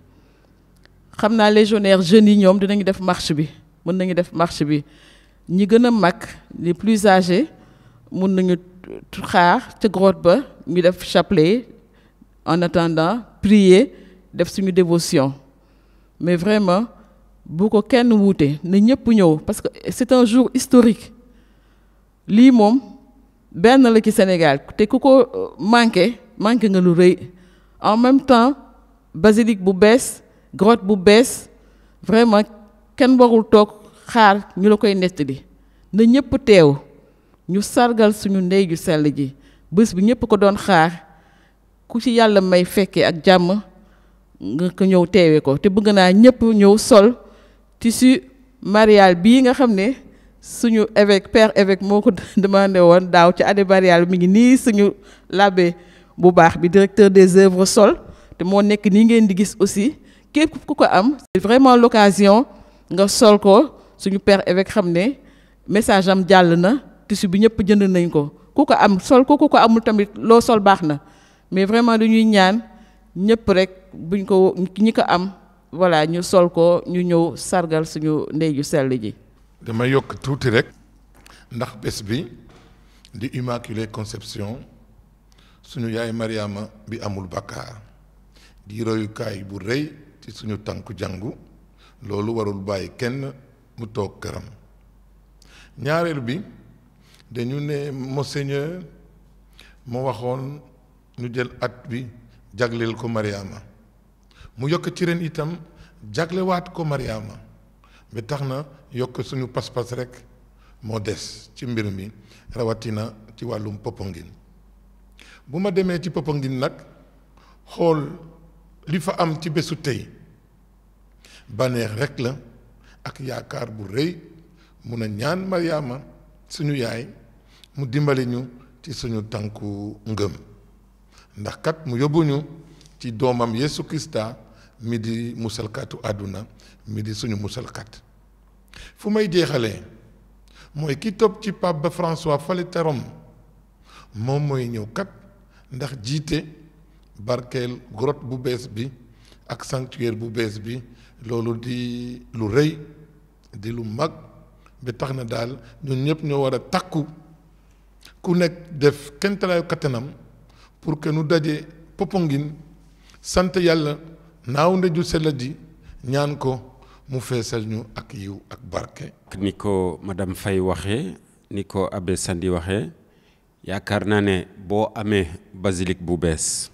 xam naa légionnaires jeunes yi ñoom dinañu def marche bi mën nañu def marche bi ñi gën a mag les plus âgés mën nañu xaar ca grotte ba ñu def chapelet en attendant prier def suñu dévotion mais vraiment bu ko kenn wuute na ñëpp ñëw parce que c'est un jour historique lii moom benn la ci Sénégal te ku ko manqué nga lu rëy en même temps basilique bu bees grotte bu bees vraiment kenn warul toog xaar ñu la koy nettali na ñëpp teew ñu sargal suñu ndey ju sell ji bés bi ñëpp ko doon xaar ku ci yàlla may fekkee ak jàmm nga ko ñëw teewe ko te bëgg naa ñëpp ñëw sol tissu marial bii nga xam ne suñu évêque père évêque moo ko demandé woon daaw ci année mariale mi ngi nii suñu l'abbé bu baax bi directeur des œuvres sol te moo nekk nii ngeen di gis aussi képp ku ko am c'est vraiment l'occasion nga sol ko suñu père évêque xam ne message am jàll na tissu bi ñëpp jënd nañ ko ku ko am sol ko ku ko amul tamit loo sol baax na mais vraiment dañuy ñaan ñëpp rek buñ ko ñi ko am voilà ñu sol ko ñu ñëw sargal suñu ndey ju sell ji. dama yokk tuuti rek ndax bés bi di Immaculée Conception suñu yaay Mariama bi amul bakkaar di royukaay bu rëy ci suñu tànku jàngu loolu warul bàyyi kenn mu toog këram. ñaareel bi dañu ne Monseigneur moo waxoon ñu jël at bi jagleel ko Mariama mu yokk ci ren itam jaglewaat ko Mariama ba tax na yokk suñu pas-pas rek moo des ci mbir mi rawatina ci wàllum Popenguine bu ma demee ci Popenguine nag xool li fa am ci bésu tey baneex rek la ak yaakaar bu rëy mun a ñaan Mariama suñu yaay mu dimbali ñu ci suñu tànku ngëm ndax kat mu yóbbuñu ci doomam Yesu Krista mi di musalkatu àdduna mi di suñu musalkat fu may jeexalee mooy ki topp ci pape ba François fale te Rome moom mooy ñëw kat ndax jiite barkeel grotte bu bees bi ak sanctuaire bu bees bi loolu di lu rëy di lu mag ba tax na daal ñun ñëpp ñoo war a takku ku nekk def kentalaayu kattanam pour que nu daje Popenguine sant yàlla naaw ndeju sella ji ñaan ko mu feesal ñu ak yiw ak barke. ni ko madame Faye waxee ni ko abbé Sandi waxee yaakaar naa ne boo amee basilique bu bees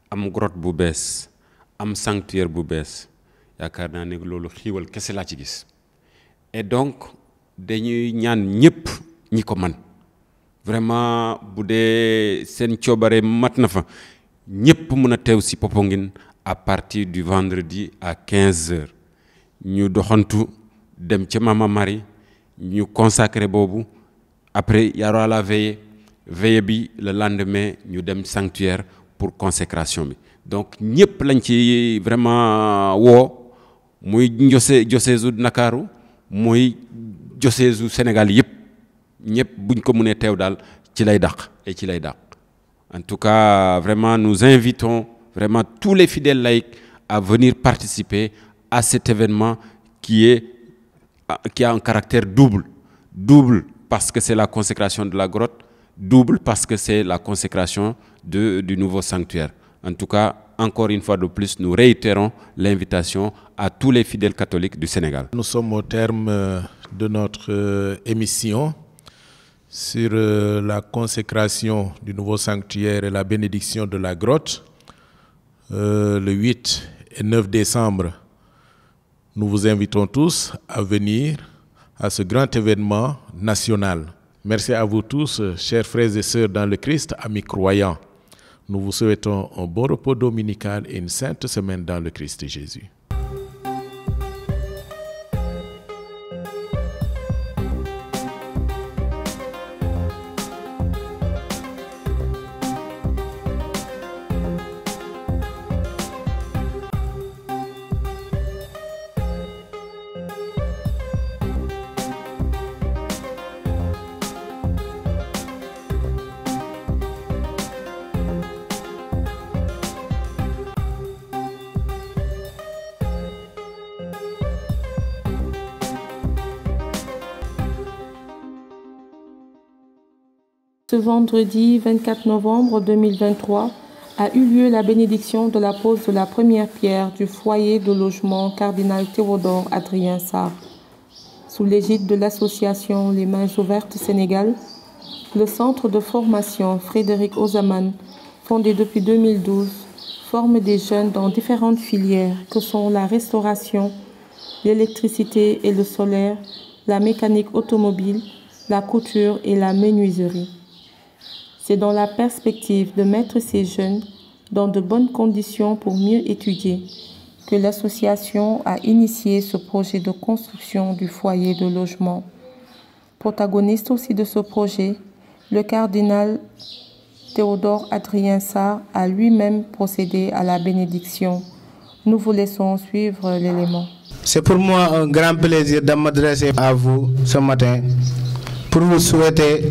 am grotte bu bees am sanctuaire bu bees yaakaar naa ne loolu xiiwal kese laa ci gis et donc dañuy ñaan ñëpp ñi ko man vraiment bu dee seen coobare mat na fa ñëpp mën a teew si Popenguine à partir du vendredi à 15h ñu doxantu dem ca Mama Marie ñu consacré boobu après y aura la veillée bi le lendemain ñu dem sanctuaire pour consécration bi donc ñëpp lañ ci vraiment woo muy diocèse u Ndakaaru muy diocèse u Sénégal yëpp ñëpp buñ ko mënee teew daal ci lay dàq et ci lay dàq. En tout cas, vraiment, nous invitons vraiment tous les fidèles laïcs à venir participer à cet événement qui a un caractère double. Double parce que c'est la consécration de la grotte, double parce que c'est la consécration du nouveau sanctuaire. En tout cas, encore une fois de plus, nous réitérons l'invitation à tous les fidèles catholiques du Sénégal. Nous sommes au terme de notre émission sur la consécration du nouveau sanctuaire et la bénédiction de la grotte. Le 8 et 9 décembre, nous vous invitons tous à venir à ce grand événement national. Merci à vous tous, chers frères et sœurs dans le Christ, amis croyants. Nous vous souhaitons un bon repos dominical et une sainte semaine dans le Christ Jésus. Ce vendredi 24 novembre 2023 a eu lieu la bénédiction de la pose de la première pierre du foyer de logement Cardinal Théodore Adrien Sarr. Sous l'égide de l'association Les Mains Ouvertes Sénégal, le centre de formation Frédéric Ozaman, fondé depuis 2012, forme des jeunes dans différentes filières que sont la restauration, l'électricité et le solaire, la mécanique automobile, la couture et la menuiserie. C'est dans la perspective de mettre ces jeunes dans de bonnes conditions pour mieux étudier que l'association a initié ce projet de construction du foyer de logement. Protagoniste aussi de ce projet, le cardinal Théodore Adrien Sarr a lui-même procédé à la bénédiction. Nous vous laissons suivre l'élément. C'est pour moi un grand plaisir de m'adresser à vous ce matin pour vous souhaiter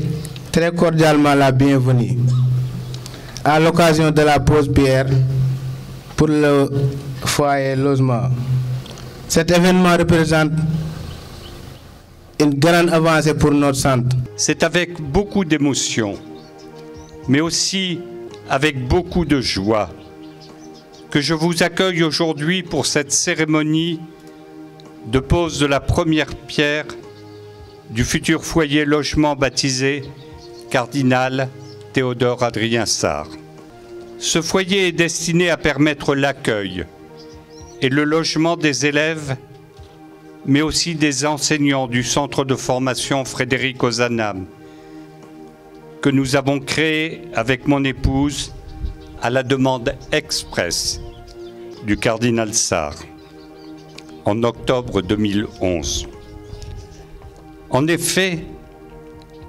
très cordialement la bienvenue à l'occasion de la pose pierre pour le foyer logement. Cet événement représente une grande avancée pour notre centre. C'est avec beaucoup d'émotion, mais aussi avec beaucoup de joie que je vous accueille aujourd'hui pour cette cérémonie de pose de la première pierre du futur foyer logement baptisé Cardinal Théodore Adrien Sarr. Ce foyer est destiné à permettre l'accueil et le logement des élèves, mais aussi des enseignants du centre de formation Frédéric Ozaman, que nous avons créé avec mon épouse à la demande expresse du cardinal Sarr en octobre 2011. En effet,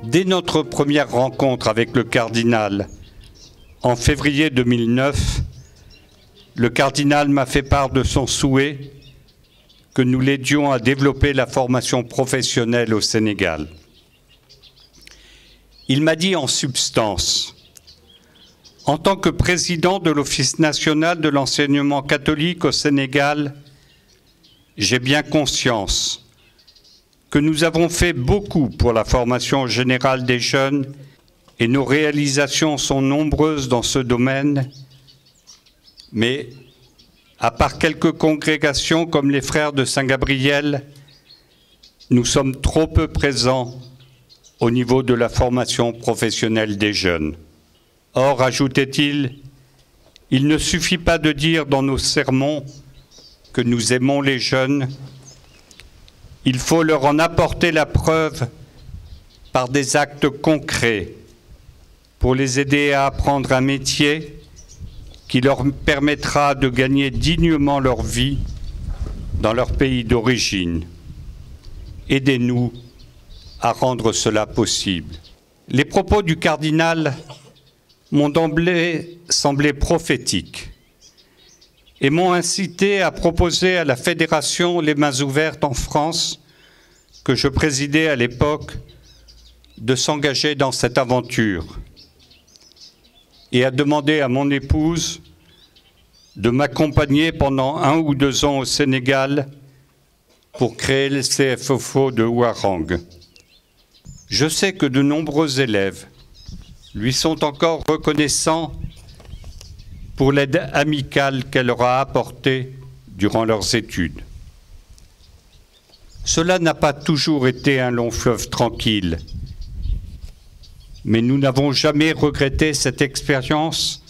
dès notre première rencontre avec le cardinal en février 2009, le cardinal m'a fait part de son souhait que nous l'aidions à développer la formation professionnelle au Sénégal. Il m'a dit en substance: en tant que président de l'Office national de l'enseignement catholique au Sénégal, j'ai bien conscience que nous avons fait beaucoup pour la formation générale des jeunes et nos réalisations sont nombreuses dans ce domaine, mais à part quelques congrégations comme les Frères de Saint-Gabriel, nous sommes trop peu présents au niveau de la formation professionnelle des jeunes. Or, ajoutait-il, il ne suffit pas de dire dans nos sermons que nous aimons les jeunes, il faut leur en apporter la preuve par des actes concrets pour les aider à apprendre un métier qui leur permettra de gagner dignement leur vie dans leur pays d'origine. Aidez-nous à rendre cela possible. Les propos du cardinal m'ont d'emblée semblé prophétiques et m'ont incité à proposer à la Fédération Les Mains Ouvertes en France, que je présidais à l'époque, de s'engager dans cette aventure et a demandé à mon épouse de m'accompagner pendant 1 ou 2 ans au Sénégal pour créer le CFFO de Ouarang. Je sais que de nombreux élèves lui sont encore reconnaissants pour l'aide amicale qu'elle leur a apportée durant leurs études. Cela n'a pas toujours été un long fleuve tranquille, mais nous n'avons jamais regretté cette expérience,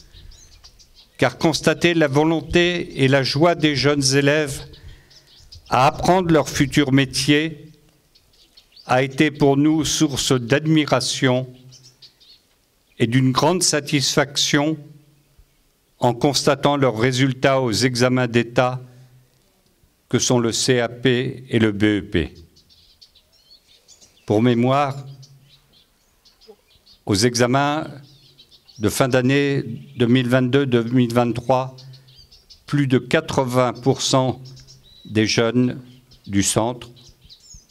car constater la volonté et la joie des jeunes élèves à apprendre leur futur métier a été pour nous source d'admiration et d'une grande satisfaction en constatant leurs résultats aux examens d'État que sont le CAP et le BEP. Pour mémoire, aux examens de fin d'année 2022-2023, plus de 80% des jeunes du centre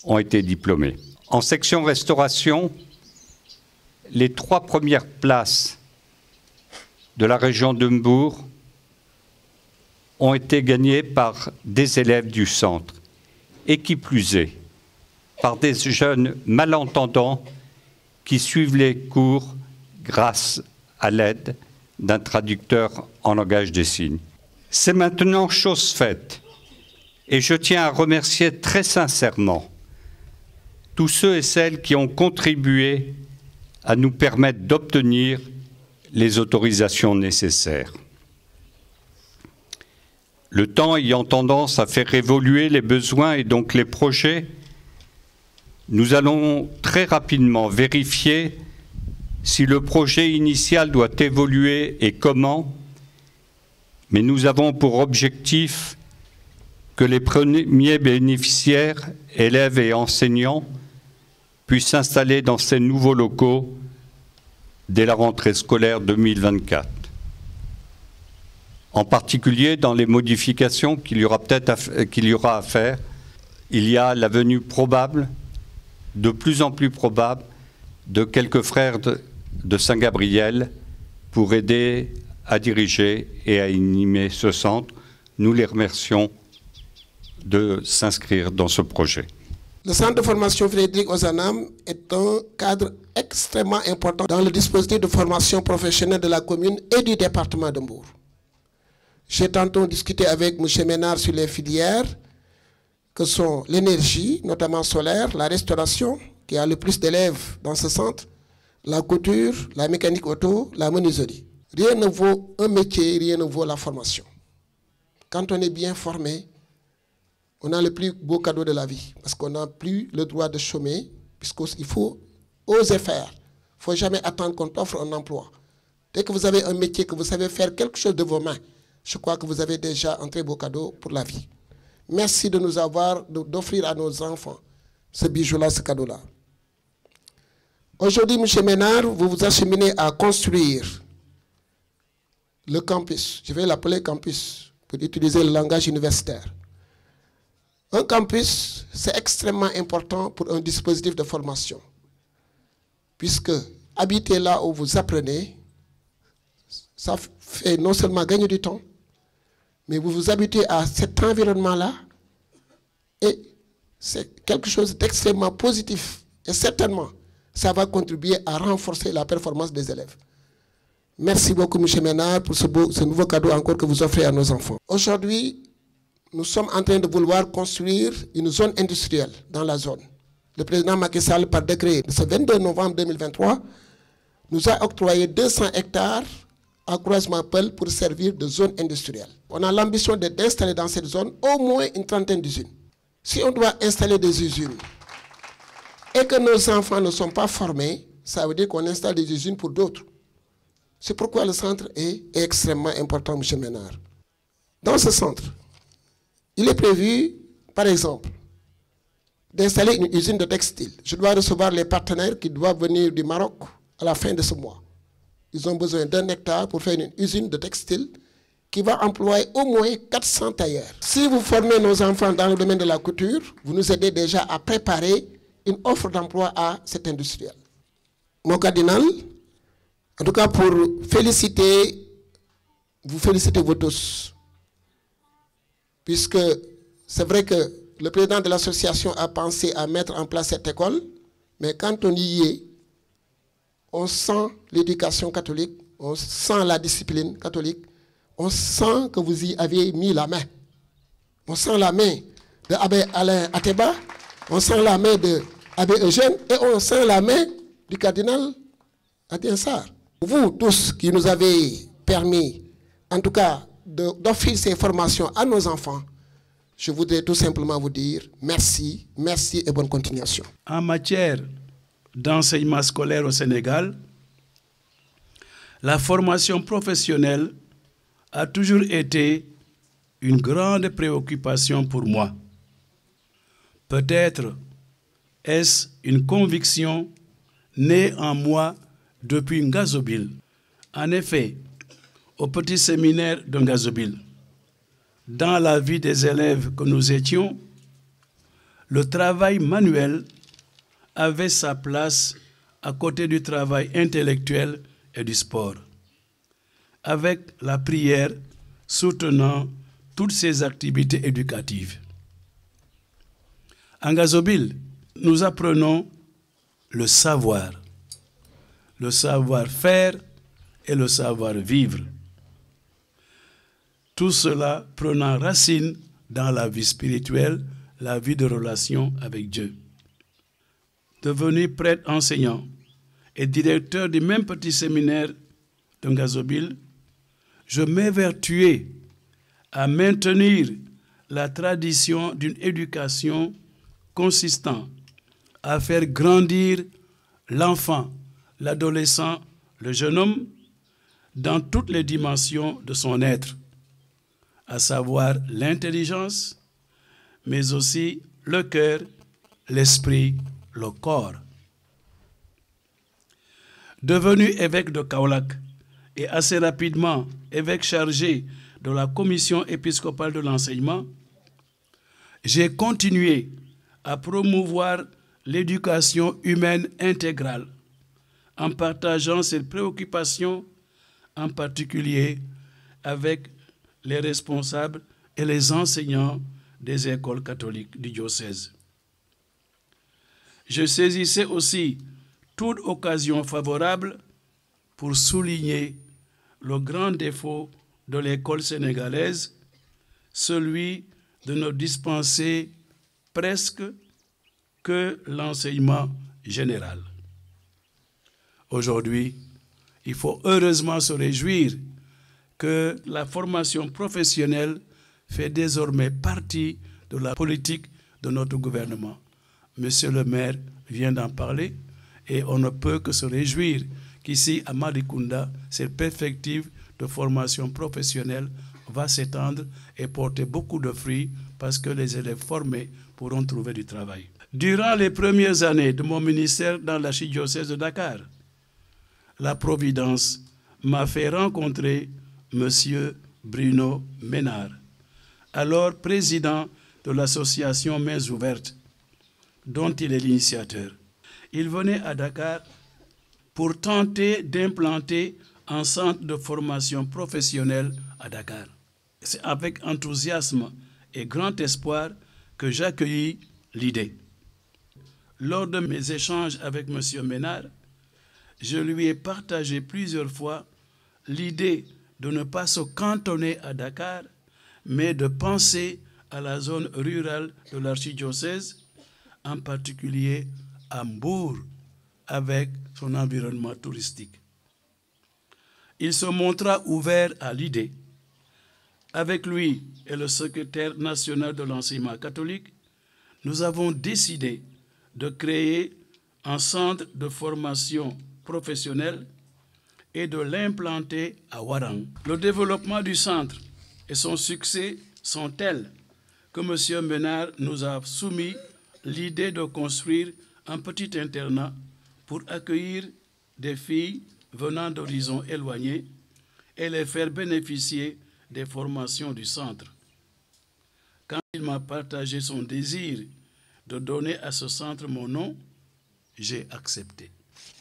ont été diplômés. En section restauration, les 3 premières places de la région de Mbour ont été gagnées par des élèves du centre, et qui plus est, par des jeunes malentendants qui suivent les cours grâce à l'aide d'un traducteur en langage des signes. C'est maintenant chose faite, et je tiens à remercier très sincèrement tous ceux et celles qui ont contribué à nous permettre d'obtenir les autorisations nécessaires. Le temps ayant tendance à faire évoluer les besoins et donc les projets, nous allons très rapidement vérifier si le projet initial doit évoluer et comment, mais nous avons pour objectif que les premiers bénéficiaires, élèves et enseignants, puissent s'installer dans ces nouveaux locaux dès la rentrée scolaire 2024. En particulier, dans les modifications qu'il y aura à faire, il y a la venue probable, de plus en plus probable, de quelques frères de Saint-Gabriel pour aider à diriger et à animer ce centre. Nous les remercions de s'inscrire dans ce projet. Le centre de formation Frédéric Ozanam est un cadre extrêmement important dans le dispositif de formation professionnelle de la commune et du département de Mbour. J'ai tantôt discuté avec M. Ménard sur les filières que sont l'énergie, notamment solaire, la restauration, qui a le plus d'élèves dans ce centre, la couture, la mécanique auto, la menuiserie. Rien ne vaut un métier, rien ne vaut la formation. Quand on est bien formé, on a le plus beau cadeau de la vie, parce qu'on n'a plus le droit de chômer, puisqu'il faut oser faire. Il ne faut jamais attendre qu'on t'offre un emploi. Dès que vous avez un métier, que vous savez faire quelque chose de vos mains, je crois que vous avez déjà un très beau cadeau pour la vie. Merci de nous avoir, d'offrir à nos enfants ce bijou-là, ce cadeau-là. Aujourd'hui, M. Ménard, vous vous acheminez à construire le campus. Je vais l'appeler campus, pour utiliser le langage universitaire. Un campus, c'est extrêmement important pour un dispositif de formation, puisque habiter là où vous apprenez, ça fait non seulement gagner du temps, mais vous vous habitez à cet environnement-là, et c'est quelque chose d'extrêmement positif. Et certainement, ça va contribuer à renforcer la performance des élèves. Merci beaucoup, M. Ménard, pour ce nouveau cadeau encore que vous offrez à nos enfants. Aujourd'hui, nous sommes en train de vouloir construire une zone industrielle dans la zone. Le président Macky Sall, par décret, ce 22 novembre 2023, nous a octroyé 200 hectares à Croisement-Peul pour servir de zone industrielle. On a l'ambition d'installer dans cette zone au moins une trentaine d'usines. Si on doit installer des usines et que nos enfants ne sont pas formés, ça veut dire qu'on installe des usines pour d'autres. C'est pourquoi le centre est extrêmement important, M. Ménard. Dans ce centre, il est prévu, par exemple, d'installer une usine de textile. Je dois recevoir les partenaires qui doivent venir du Maroc à la fin de ce mois. Ils ont besoin d'1 hectare pour faire une usine de textile qui va employer au moins 400 tailleurs. Si vous formez nos enfants dans le domaine de la couture, vous nous aidez déjà à préparer une offre d'emploi à cet industriel. mon cardinal, en tout cas pour vous féliciter vous tous. Puisque c'est vrai que le président de l'association a pensé à mettre en place cette école, mais quand on y est, on sent l'éducation catholique, on sent la discipline catholique, on sent que vous y avez mis la main. On sent la main de Abbé Alain Ateba, on sent la main de Abbé Eugène et on sent la main du cardinal Adrien Sarr. Vous tous qui nous avez permis, en tout cas, d'offrir ces formations à nos enfants, je voudrais tout simplement vous dire merci, merci et bonne continuation. En matière d'enseignement scolaire au Sénégal, la formation professionnelle a toujours été une grande préoccupation pour moi. Peut-être est-ce une conviction née en moi depuis Ngazobil. En effet, au petit séminaire de Ngazobil, dans la vie des élèves que nous étions, le travail manuel avait sa place à côté du travail intellectuel et du sport, avec la prière soutenant toutes ces activités éducatives. En Ngazobil, nous apprenons le savoir-faire et le savoir-vivre. Tout cela prenant racine dans la vie spirituelle, la vie de relation avec Dieu. Devenu prêtre enseignant et directeur du même petit séminaire de Ngazobil, je m'évertuais à maintenir la tradition d'une éducation consistant à faire grandir l'enfant, l'adolescent, le jeune homme dans toutes les dimensions de son être, à savoir l'intelligence, mais aussi le cœur, l'esprit, le corps. Devenu évêque de Kaolack et assez rapidement évêque chargé de la commission épiscopale de l'enseignement, j'ai continué à promouvoir l'éducation humaine intégrale en partageant cette préoccupation en particulier avec les responsables et les enseignants des écoles catholiques du diocèse. Je saisissais aussi toute occasion favorable pour souligner le grand défaut de l'école sénégalaise, celui de ne dispenser presque que l'enseignement général. Aujourd'hui, il faut heureusement se réjouir que la formation professionnelle fait désormais partie de la politique de notre gouvernement. Monsieur le maire vient d'en parler et on ne peut que se réjouir qu'ici à Malicounda, cette perspective de formation professionnelle va s'étendre et porter beaucoup de fruits parce que les élèves formés pourront trouver du travail. Durant les premières années de mon ministère dans l'archidiocèse de Dakar, la Providence m'a fait rencontrer M. Bruno Ménard, alors président de l'association Mains Ouvertes, dont il est l'initiateur. Il venait à Dakar pour tenter d'implanter un centre de formation professionnelle à Dakar. C'est avec enthousiasme et grand espoir que j'accueillis l'idée. Lors de mes échanges avec M. Ménard, je lui ai partagé plusieurs fois l'idée de ne pas se cantonner à Dakar, mais de penser à la zone rurale de l'archidiocèse, en particulier à Mbour, avec son environnement touristique. Il se montra ouvert à l'idée. Avec lui et le secrétaire national de l'enseignement catholique, nous avons décidé de créer un centre de formation professionnelle et de l'implanter à Ouarang. Le développement du centre et son succès sont tels que M. Ménard nous a soumis l'idée de construire un petit internat pour accueillir des filles venant d'horizons éloignés et les faire bénéficier des formations du centre. Quand il m'a partagé son désir de donner à ce centre mon nom, j'ai accepté.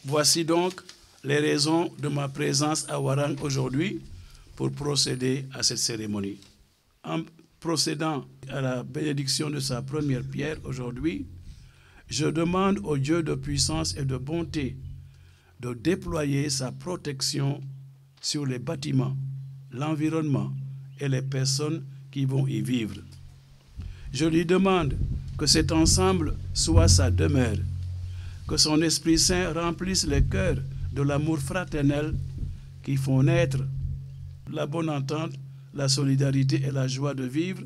Voici donc les raisons de ma présence à Ouarang aujourd'hui pour procéder à cette cérémonie. En procédant à la bénédiction de sa première pierre aujourd'hui, je demande au Dieu de puissance et de bonté de déployer sa protection sur les bâtiments, l'environnement et les personnes qui vont y vivre. Je lui demande que cet ensemble soit sa demeure, que son Esprit Saint remplisse les cœurs de l'amour fraternel qui font naître la bonne entente, la solidarité et la joie de vivre,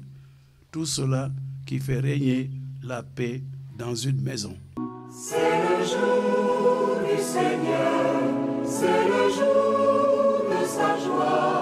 tout cela qui fait régner la paix dans une maison. C'est le jour du Seigneur, c'est le jour de sa joie.